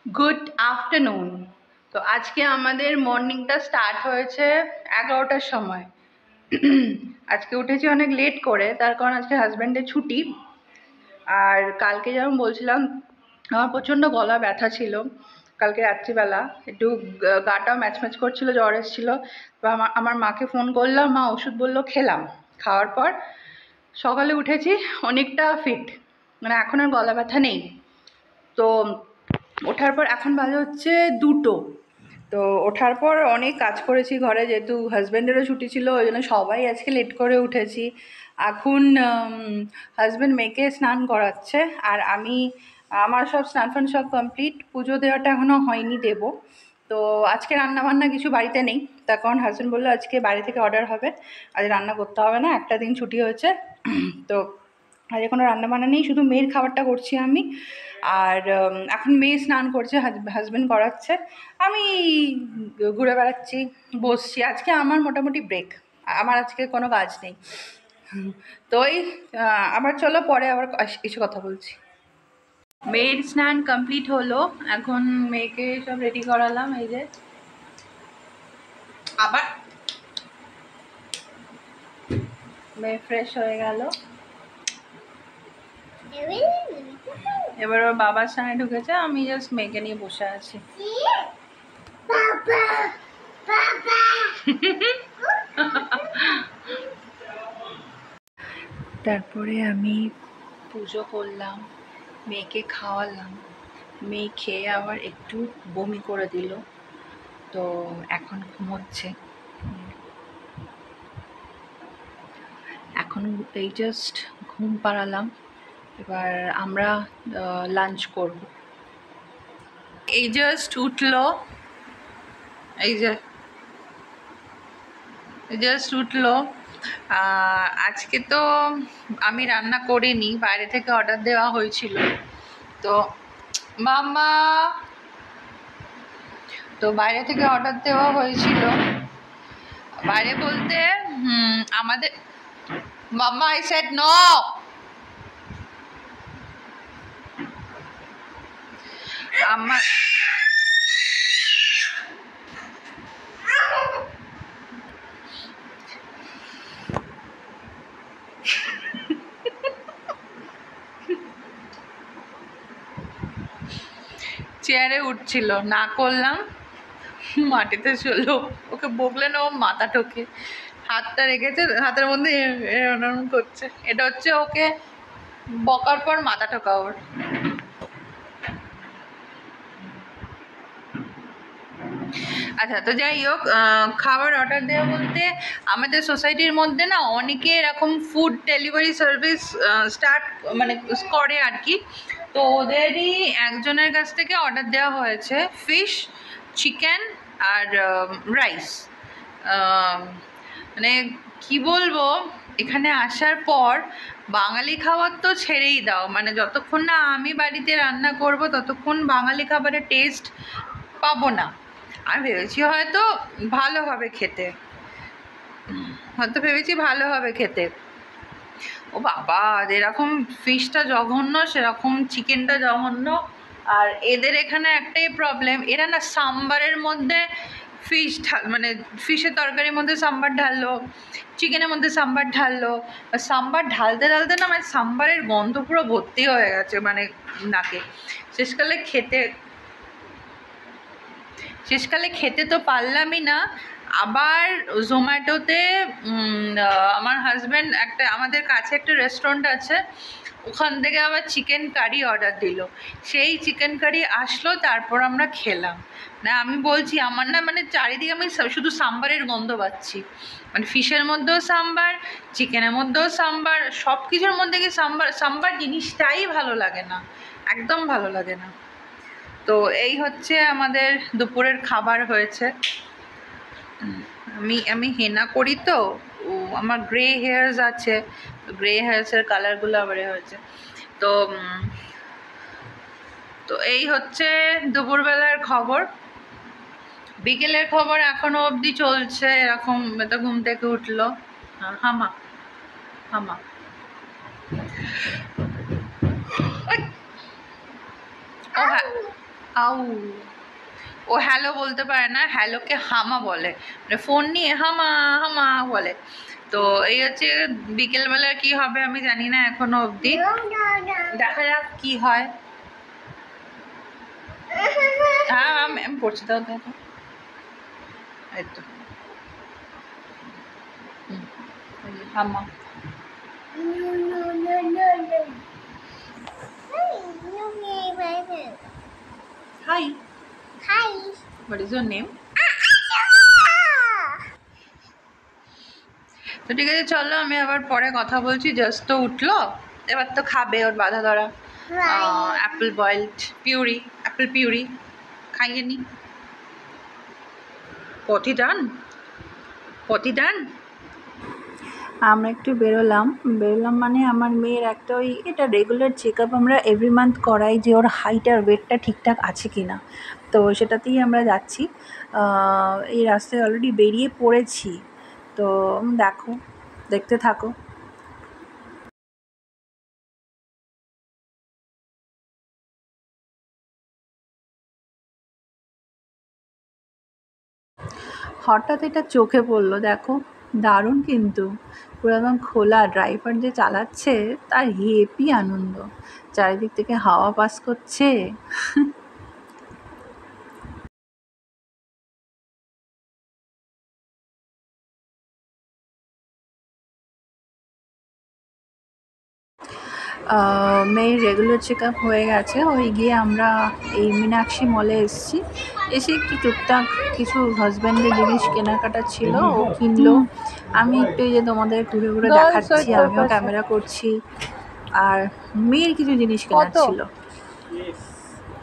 Good afternoon. তো আজকে আমাদের মর্নিংটা স্টার্ট হয়েছে 11টার সময়। আজকে উঠেছি অনেক লেট করে, তার কারণ আজকে হাজব্যান্ডের ছুটি। আর কালকে যেমন বলছিলাম, আমার প্রচণ্ড গলা ব্যথা ছিল কালকে রাত্রিবেলা, একটু গাটাও ম্যাচ ম্যাচ করছিল, জ্বর এসেছিলো। তো আমার মাকে ফোন করলাম, মা ওষুধ বললো, খেলাম। খাওয়ার পর সকালে উঠেছি অনেকটা ফিট, মানে এখন আর গলা ব্যথা নেই। তো ওঠার পর এখন বাজে হচ্ছে 2টো। তো ওঠার পর অনেক কাজ করেছি ঘরে, যেহেতু হাজব্যান্ডেরও ছুটি ছিল, ওই জন্য সবাই আজকে লেট করে উঠেছি। এখন হাজব্যান্ড মেয়েকে স্নান করাচ্ছে, আর আমার সব স্নান ফান সব কমপ্লিট। পুজো দেওয়াটা এখনও হয়নি, দেব। তো আজকে রান্নাবান্না কিছু বাড়িতে নেই, তার কারণ হাজব্যান্ড বললো আজকে বাইরে থেকে অর্ডার হবে, আজ রান্না করতে হবে না, একটা দিন ছুটি হয়েছে। তো আজ কোনো রান্নাবান্না নেই, শুধু মেয়ের খাবারটা করছি আমি। আর এখন মেয়ে স্নান করছে, হাজব্যান্ড করাচ্ছে, আমি ঘুরে বেড়াচ্ছি, বসছি। আজকে আমার মোটামুটি ব্রেক, আমার আজকে কোনো কাজ নেই। তো আবার চলো পরে আবার কিছু কথা বলছি। মেয়ের স্নান কমপ্লিট হলো, এখন মেয়েকে সব রেডি করালাম। এই যে আবার মেয়ে ফ্রেশ হয়ে গেল, এবার ওর বাবার স্নানে ঢুকেছে, আমি জাস্ট মেয়েকে নিয়ে বসে আছি। তারপরে আমি পুজো করলাম, মেয়েকে খাওয়ালাম। মেয়ে খেয়ে আবার একটু বমি করে দিল, তো এখন ঘুমোচ্ছে। এখন এই জাস্ট ঘুম পাড়ালাম, এবার আমরা লাঞ্চ করব। এই জাস্ট উঠলো, এই যে জাস্ট উঠলো। আজকে তো আমি রান্না করিনি, বাইরে থেকে অর্ডার দেওয়া হয়েছিল। তো মামা, তো বাইরে থেকে অর্ডার দেওয়া হয়েছিল, বাইরে বলতে আমাদের মাম্মা, আই সেড নো। আমার চেয়ারে উঠছিল, না করলাম, মাটিতে চললো। ওকে বকলে না, ও মাথা ঠোকে, হাতটা রেখেছে হাতের মধ্যে এরকম করছে। এটা হচ্ছে ওকে বকার পর মাথা ঠোকা ওর। আচ্ছা, তো যাই হোক, খাবার অর্ডার দেওয়া বলতে আমাদের সোসাইটির মধ্যে না অনেকে এরকম ফুড ডেলিভারি সার্ভিস মানে করে আর কি। তো ওদেরই একজনের কাছ থেকে অর্ডার দেওয়া হয়েছে ফিশ, চিকেন আর রাইস। মানে কি বলবো, এখানে আসার পর বাঙালি খাবার তো ছেড়েই দাও, মানে যতক্ষণ না আমি বাড়িতে রান্না করব ততক্ষণ বাঙালি খাবারের টেস্ট পাবো না। আমি ভেবেছি হয়তো ভালো হবে খেতে, ও বাবা, যেরকম ফিশটা জঘন্য সেরকম চিকেনটা জঘন্য। আর এদের এখানে একটাই প্রবলেম, এরা না সাম্বারের মধ্যে মানে ফিশের তরকারির মধ্যে সাম্বার ঢাললো, চিকেনের মধ্যে সাম্বার ঢাললো, সাম্বার ঢালতে ঢালতে না মানে সাম্বারের গন্ধ পুরো ভর্তি হয়ে গেছে মানে নাকে। শেষকালে খেতে তো পারলামই না। আবার জোম্যাটোতে আমার হাজব্যান্ড আমাদের কাছে একটা রেস্টুরেন্ট আছে, ওখান থেকে আবার চিকেন কারি অর্ডার দিল। সেই চিকেন কারি আসলো, তারপর আমরা খেলাম। না আমি বলছি, আমার না মানে চারিদিকে আমি শুধু সাম্বারের গন্ধ পাচ্ছি, মানে ফিশের মধ্যেও সাম্বার, চিকেনের মধ্যেও সাম্বার, সব কিছুর মধ্যে কি সাম্বার। সাম্বার জিনিসটাই ভালো লাগে না, একদম ভালো লাগে না। তো এই হচ্ছে আমাদের দুপুরের খাবার হয়েছে। আমি হেনা করি, তো আমার গ্রে হেয়ার্স আছে, গ্রে হেয়ার্সের কালারগুলো আবার হয়েছে। তো তো এই হচ্ছে দুপুরবেলার খবর। বিকেলের খবর এখনো অবধি চলছে এরকম, তো ঘুম থেকে উঠলো, হামা হামা, ও হ্যাঁ, আউ, ও হ্যালো বলতে পারে না, হ্যালোকে হামা বলে, মানে ফোন নিয়ে হামা হামা বলে। তো এই হচ্ছে বিকেলবেলা কি হবে আমি জানি না এখনো অবধি, দেখা যাক কি হয়। হ্যাঁ আমি পড়ছি, দাও দেখো, এই তো হামা। Hi, what is your name? তো ঠিক আছে চলো, আমি আবার পরে কথা বলছি। জাস্ট তো উঠলো, এবার তো খাবে, ওর বাধা ধরা Apple boiled puree, Apple puree খাইয়ে নি। পটি ডান, পটি ডান। আমরা একটু বেরোলাম মানে আমার মেয়ের একটা ওই এটা রেগুলার চেক আপ আমরা এভরি মান্থ করাই, যে ওর হাইট আর ওয়েটটা ঠিকঠাক আছে কি না। তো সেটাতেই আমরা যাচ্ছি। এই রাস্তায় অলরেডি বেরিয়ে পড়েছি, তো দেখো, দেখতে থাকো। হঠাৎ এটা চোখে পড়লো, দেখো দারুণ কিন্তু, পুরো একদম খোলা, ড্রাইভার যে চালাচ্ছে তার হেপি আনন্দ, চারিদিক থেকে হাওয়া পাস করছে। মেয়ের রেগুলার চেক আপ হয়ে গেছে, ওই গিয়ে আমরা এই মীনাক্ষী মলে এসেছি, এসে একটু টুকটাক কিছু হাজব্যান্ডের জিনিস কেনাকাটা ছিল, ও কিনলো। আমি একটু এই যে তোমাদের ঘুরে ঘুরে দেখাচ্ছি, আমিও ক্যামেরা করছি, আর মেয়ের কিছু জিনিস কেনার ছিল।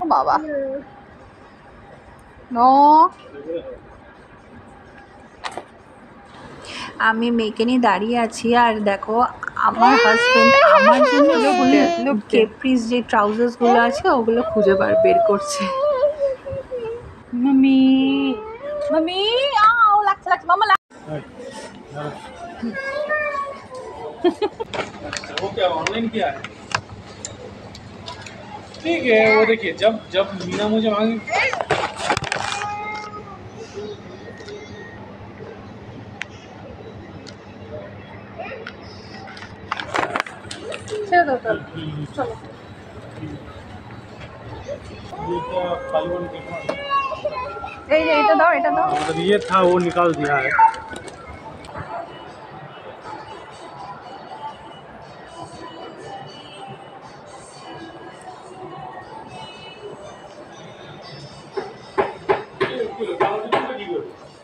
ও বাবা নো, আমি মেয়েকে নিয়ে দাঁড়িয়ে আছি, আর দেখো আমার হাজবেন্ড আমার জন্য কেপ্রিস যে ট্রাউজার্সগুলো আছে ওগুলো খুঁজে বের করছে। মামি, মামি, আও লাগছে লাগছে মামা वो क्या ऑनलाइन किया है? ठीक है, वो देखिए जब जब मीना मुझे मांगी चलो चलो चलो। ये क्या फाइवन देखना এটা দাও, এটা দাও। मतलब ये था वो निकाल दिया है।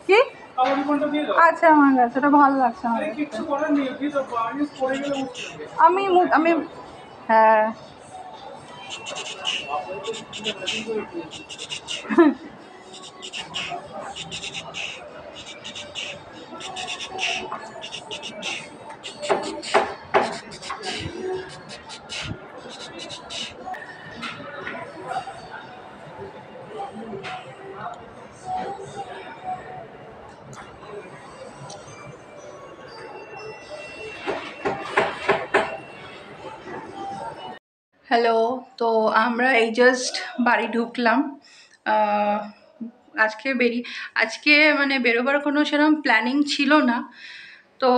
কি? কালো রিবনটা দিয়ে দাও। আচ্ছা আমার কাছে এটা ভালো লাগছে না। আরে কিচ্ছু করার নেই, দিয়ে দাও, বার্নিশ পড়ে গেলে মুশকিল হবে। আমি হ্যাঁ হ্যালো, তো আমরা এই জাস্ট বাড়ি ঢুকলাম। আহ, আজকে মানে বেরোবার কোনো সেরকম প্ল্যানিং ছিল না, তো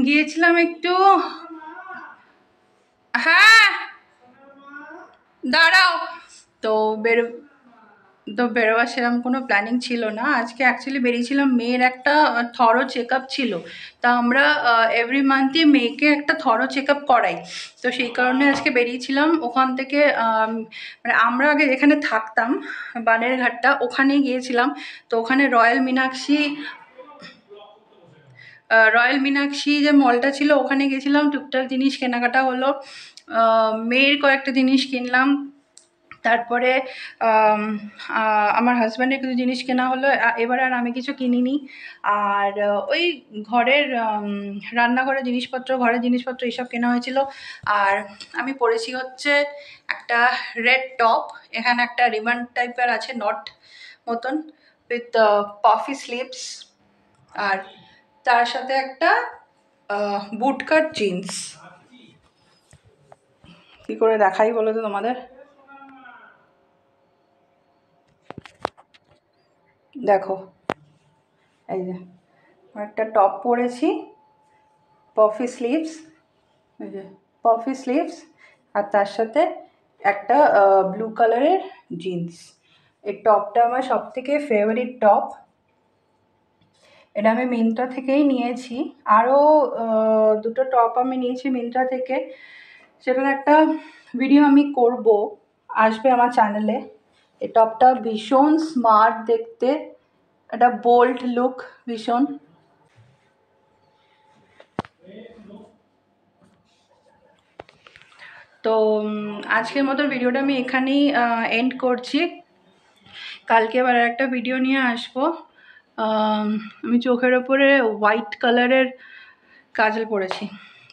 গিয়েছিলাম একটু। হ্যাঁ দাঁড়াও। তো বেরো তো বেরোবার সেরকম কোনো প্ল্যানিং ছিল না, আজকে অ্যাকচুয়ালি বেরিয়েছিলাম, মেয়ের একটা থরো চেক আপ ছিল। তা আমরা এভরি মান্থই মেয়েকে একটা থরো চেক আপ করাই, তো সেই কারণে আজকে বেরিয়েছিলাম। ওখান থেকে মানে আমরা আগে যেখানে থাকতাম বানেরঘাটটা, ওখানেই গিয়েছিলাম। তো ওখানে রয়্যাল মীনাক্ষী যে মলটা ছিল ওখানে গেছিলাম, টুকটাক জিনিস কেনাকাটা হলো, মেয়ের কয়েকটা জিনিস কিনলাম। তারপরে আমার হাজব্যান্ডের কিছু জিনিস কেনা হলো, এবার আর আমি কিছু কিনিনি। আর ওই ঘরের রান্নাঘরের জিনিসপত্র, ঘরের জিনিসপত্র এইসব কেনা হয়েছিল। আর আমি পরেছি হচ্ছে একটা রেড টপ, এখানে একটা রিবন টাইপের আছে নট মতন, উইথ পাফি স্লিভস, আর তার সাথে একটা বুট কাট জিন্স। কী করে দেখাই বলো তো তোমাদের? দেখো এই যে একটা টপ পরেছি, পফি স্লিভস, এই যে পফি স্লিভস, আর তার সাথে একটা ব্লু কালারের জিন্স। এই টপটা আমার সবথেকে ফেভারিট টপ, এটা আমি মিন্ত্রা থেকেই নিয়েছি। আরও দুটো টপ আমি নিয়েছি মিন্ত্রা থেকে, সেটার একটা ভিডিও আমি করব, আসবে আমার চ্যানেলে। এই টপটা ভীষণ স্মার্ট দেখতে, একটা বোল্ড লুক ভীষণ। তো আজকের মতো ভিডিওটা আমি এখানেই এন্ড করছি। কালকে আবার একটা ভিডিও নিয়ে আসবো। আমি চোখের ওপরে হোয়াইট কালারের কাজল পরেছি,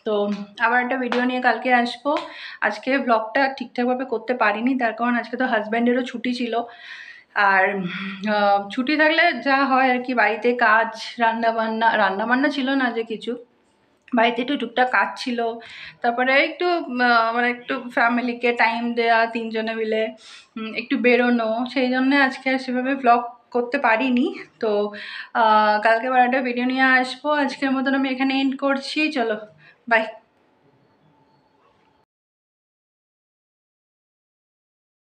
তো আবার একটা ভিডিও নিয়ে কালকে আসবো। আজকে ব্লগটা ঠিকঠাকভাবে করতে পারিনি, তার কারণ আজকে তো হাজব্যান্ডেরও ছুটি ছিল। আর ছুটি থাকলে যা হয় আর কি, বাড়িতে কাজ, রান্নাবান্না ছিল না যে কিছু, বাড়িতে একটু টুকটাক কাজ ছিল, তারপরে একটু মানে একটু ফ্যামিলিকে টাইম দেওয়া, তিনজনে মিলে একটু বেরোনো, সেই জন্যে আজকে আর সেভাবে ব্লগ করতে পারিনি। তো কালকে আবার একটা ভিডিও নিয়ে আসবো। আজকের মতন আমি এখানে এন্ড করছি, চলো বাই।